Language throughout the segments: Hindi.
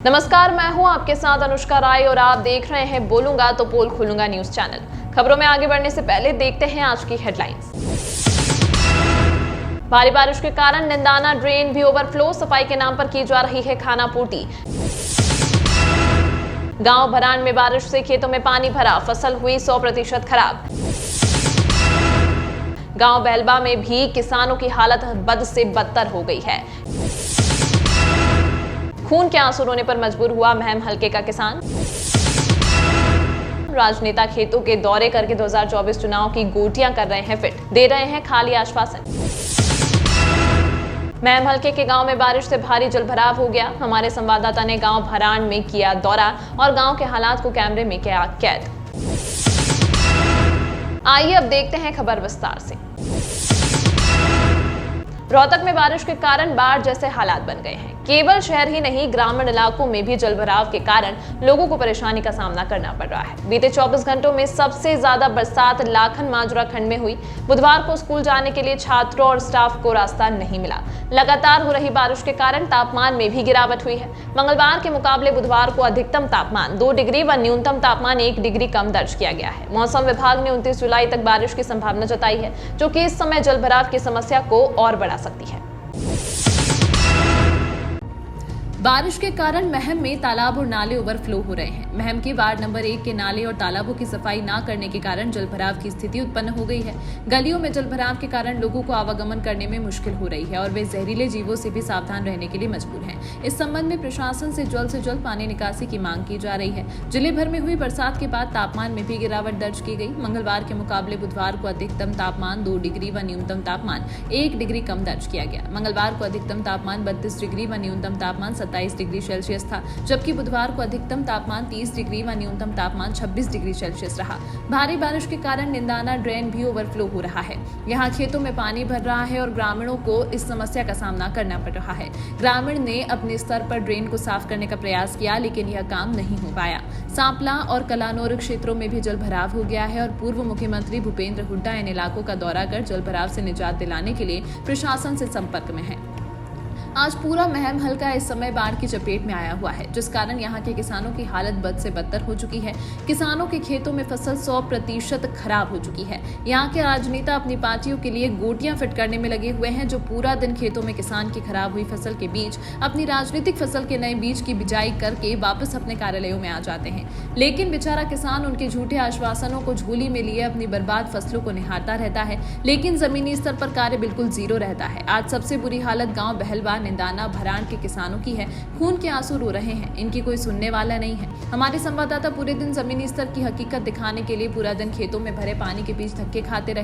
नमस्कार, मैं हूं आपके साथ अनुष्का राय और आप देख रहे हैं बोलूंगा तो पोल खोलूंगा न्यूज चैनल। खबरों में आगे बढ़ने से पहले देखते हैं आज की हेडलाइंस। भारी बारिश के कारण निंदाना ड्रेन भी ओवरफ्लो, सफाई के नाम पर की जा रही है खानापूर्ति। गांव भरान में बारिश से खेतों में पानी भरा, फसल हुई 100% खराब। गांव बेलबा में भी किसानों की हालत बद से बदतर हो गई है। खून के आंसू रोने पर मजबूर हुआ महम हलके का किसान। राजनेता खेतों के दौरे करके 2024 चुनाव की गोटियां कर रहे हैं फिट, दे रहे हैं खाली आश्वासन। महम हलके के गांव में बारिश से भारी जलभराव हो गया। हमारे संवाददाता ने गांव भरान में किया दौरा और गांव के हालात को कैमरे में किया कैद। आइए अब देखते हैं खबर विस्तार से। रोहतक में बारिश के कारण बाढ़ जैसे हालात बन गए हैं। केवल शहर ही नहीं, ग्रामीण इलाकों में भी जलभराव के कारण लोगों को परेशानी का सामना करना पड़ रहा है। बीते 24 घंटों में सबसे ज्यादा बरसात लाखन माजरा खंड में हुई। बुधवार को स्कूल जाने के लिए छात्रों और स्टाफ को रास्ता नहीं मिला। लगातार हो रही बारिश के कारण तापमान में भी गिरावट हुई है। मंगलवार के मुकाबले बुधवार को अधिकतम तापमान 2 डिग्री व न्यूनतम तापमान 1 डिग्री कम दर्ज किया गया है। मौसम विभाग ने 29 जुलाई तक बारिश की संभावना जताई है, जो कि इस समय जलभराव की समस्या को और बढ़ा सकती है। बारिश के कारण महम में तालाब और नाले ओवरफ्लो हो रहे हैं। महम के वार्ड नंबर 1 के नाले और तालाबों की सफाई न करने के कारण जलभराव की स्थिति उत्पन्न हो गई है। गलियों में जलभराव के कारण लोगों को आवागमन करने में मुश्किल हो रही है और वे जहरीले जीवों से भी सावधान रहने के लिए मजबूर हैं। इस संबंध में प्रशासन से जल्द पानी निकासी की मांग की जा रही है। जिले भर में हुई बरसात के बाद तापमान में भी गिरावट दर्ज की गई। मंगलवार के मुकाबले बुधवार को अधिकतम तापमान 2 डिग्री व न्यूनतम तापमान 1 डिग्री कम दर्ज किया गया। मंगलवार को अधिकतम तापमान 32 डिग्री व न्यूनतम तापमान 27 डिग्री सेल्सियस था, जबकि बुधवार को अधिकतम तापमान 30 डिग्री व न्यूनतम तापमान 26 डिग्री सेल्सियस रहा। भारी बारिश के कारण निंदाना ड्रेन भी ओवरफ्लो हो रहा है। यहाँ खेतों में पानी भर रहा है और ग्रामीणों को इस समस्या का सामना करना पड़ रहा है। ग्रामीण ने अपने स्तर पर ड्रेन को साफ करने का प्रयास किया, लेकिन यह काम नहीं हो पाया। सांपला और कलानौर क्षेत्रों में भी जलभराव हो गया है और पूर्व मुख्यमंत्री भूपेंद्र हुड्डा इन इलाकों का दौरा कर जलभराव से निजात दिलाने के लिए प्रशासन से संपर्क में है। आज पूरा महम हलका इस समय बाढ़ की चपेट में आया हुआ है, जिस कारण यहाँ के किसानों की हालत बद से बदतर हो चुकी है। किसानों के खेतों में फसल 100% खराब हो चुकी है। यहाँ के राजनेता अपनी पार्टियों के लिए गोटियां फिट करने में लगे हुए हैं, जो पूरा दिन खेतों में किसान की खराब हुई फसल के बीच अपनी राजनीतिक फसल के नए बीज की बिजाई करके वापस अपने कार्यालयों में आ जाते हैं। लेकिन बेचारा किसान उनके झूठे आश्वासनों को झोली में लिए अपनी बर्बाद फसलों को निहारता रहता है, लेकिन जमीनी स्तर पर कार्य बिल्कुल जीरो रहता है। आज सबसे बुरी हालत गाँव बहलबा निंदाना भरान के किसानों की है। खून के आंसू रो रहे हैं, इनकी कोई सुनने वाला नहीं है। हमारे संवाददाता पूरे दिन जमीनी स्तर की हकीकत दिखाने के लिए पूरा दिन खेतों में भरे पानी के बीच धक्के खाते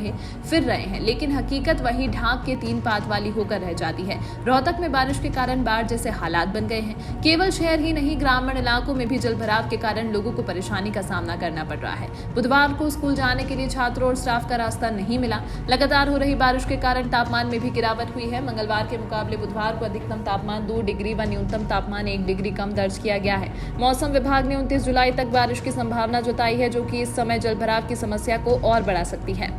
फिर रहे हैं, लेकिन हकीकत वही ढाक के 3 पात वाली होकर रह जाती है। रोहतक में बारिश के कारण बाढ़ जैसे हालात बन गए हैं। केवल शहर ही नहीं, ग्रामीण इलाकों में भी जलभराव के कारण लोगों को परेशानी का सामना करना पड़ रहा है। बुधवार को स्कूल जाने के लिए छात्रों और स्टाफ का रास्ता नहीं मिला। लगातार हो रही बारिश के कारण तापमान में भी गिरावट हुई है। मंगलवार के मुकाबले बुधवार को अधिकतम तापमान 2 डिग्री व न्यूनतम तापमान 1 डिग्री कम दर्ज किया गया है। मौसम विभाग ने 29 जुलाई तक बारिश की संभावना जताई है, जो कि इस समय जलभराव की समस्या को और बढ़ा सकती है।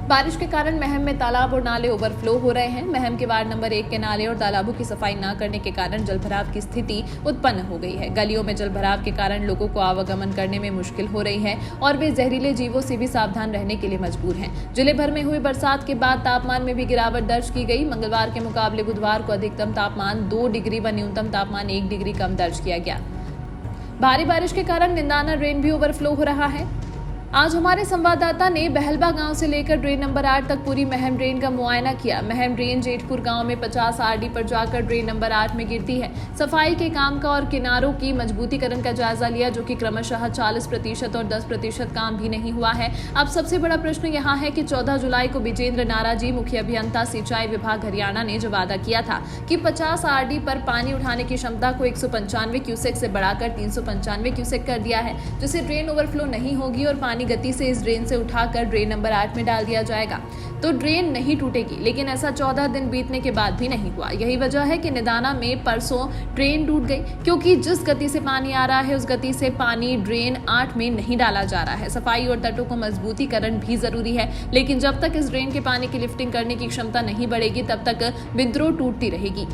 बारिश के कारण महम में तालाब और नाले ओवरफ्लो हो रहे हैं। महम के वार्ड नंबर 1 के नाले और तालाबों की सफाई न करने के कारण जलभराव की स्थिति उत्पन्न हो गई है। गलियों में जलभराव के कारण लोगों को आवागमन करने में मुश्किल हो रही है और वे जहरीले जीवों से भी सावधान रहने के लिए मजबूर हैं। जिले भर में हुई बरसात के बाद तापमान में भी गिरावट दर्ज की गई। मंगलवार के मुकाबले बुधवार को अधिकतम तापमान 2 डिग्री व न्यूनतम तापमान 1 डिग्री कम दर्ज किया गया। भारी बारिश के कारण निंदाना ड्रेन भी ओवरफ्लो हो रहा है। आज हमारे संवाददाता ने बहलबा गांव से लेकर ड्रेन नंबर 8 तक पूरी महम ड्रेन का मुआयना किया। महम ड्रेन जेठपुर गांव में 50 आरडी पर जाकर ड्रेन नंबर 8 में गिरती है। सफाई के काम का और किनारों की मजबूतीकरण का जायजा लिया, जो कि क्रमशः 40% और 10% काम भी नहीं हुआ है। अब सबसे बड़ा प्रश्न यहाँ है कि 14 जुलाई को विजेंद्र नाराजी, मुख्य अभियंता सिंचाई विभाग हरियाणा ने जो वादा किया था कि 50 आरडी पर पानी उठाने की क्षमता को 195 क्यूसेक से बढ़ाकर 395 क्यूसेक कर दिया है, जिससे ड्रेन ओवरफ्लो नहीं होगी और पानी गति से इस ड्रेन से उठाकर ड्रेन नंबर 8 में डाल दिया जाएगा, तो ड्रेन नहीं टूटेगी। लेकिन ऐसा 14 दिन बीतने के बाद भी नहीं हुआ। यही वजह है कि निदाना में परसों ड्रेन टूट गई, क्योंकि जिस गति से पानी आ रहा है उस गति से पानी ड्रेन 8 में नहीं डाला जा रहा है। सफाई और तटों को मजबूतीकरण भी जरूरी है, लेकिन जब तक इस ड्रेन के पानी की लिफ्टिंग करने की क्षमता नहीं बढ़ेगी, तब तक विद्रोह टूटती रहेगी।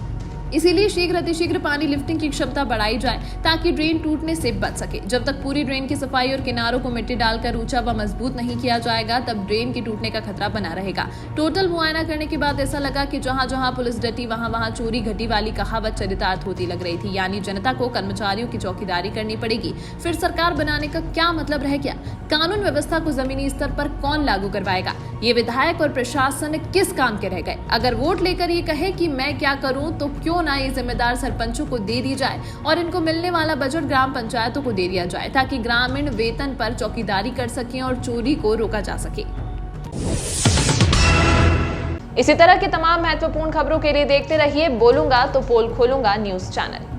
इसीलिए शीघ्र अतिशीघ्र पानी लिफ्टिंग की क्षमता बढ़ाई जाए ताकि ड्रेन टूटने से बच सके। जब तक पूरी ड्रेन की सफाई और किनारों को मिट्टी डालकर ऊंचा व मजबूत नहीं किया जाएगा तब ड्रेन के टूटने का खतरा बना रहेगा। टोटल मुआयना करने के बाद ऐसा लगा कि जहां जहां पुलिस डटी वहां चोरी घटी वाली कहावत चरितार्थ होती लग रही थी, यानी जनता को कर्मचारियों की चौकीदारी करनी पड़ेगी। फिर सरकार बनाने का क्या मतलब रह गया? कानून व्यवस्था को जमीनी स्तर पर कौन लागू करवाएगा? ये विधायक और प्रशासन किस काम के रह गए? अगर वोट लेकर ये कहे कि मैं क्या करूं तो क्यों ना ये जिम्मेदार सरपंचों को दे दी जाए और इनको मिलने वाला बजट ग्राम पंचायतों को दे दिया जाए ताकि ग्रामीण वेतन पर चौकीदारी कर सकें और चोरी को रोका जा सके। इसी तरह की तमाम महत्वपूर्ण खबरों के लिए देखते रहिए बोलूंगा तो पोल खोलूंगा न्यूज चैनल।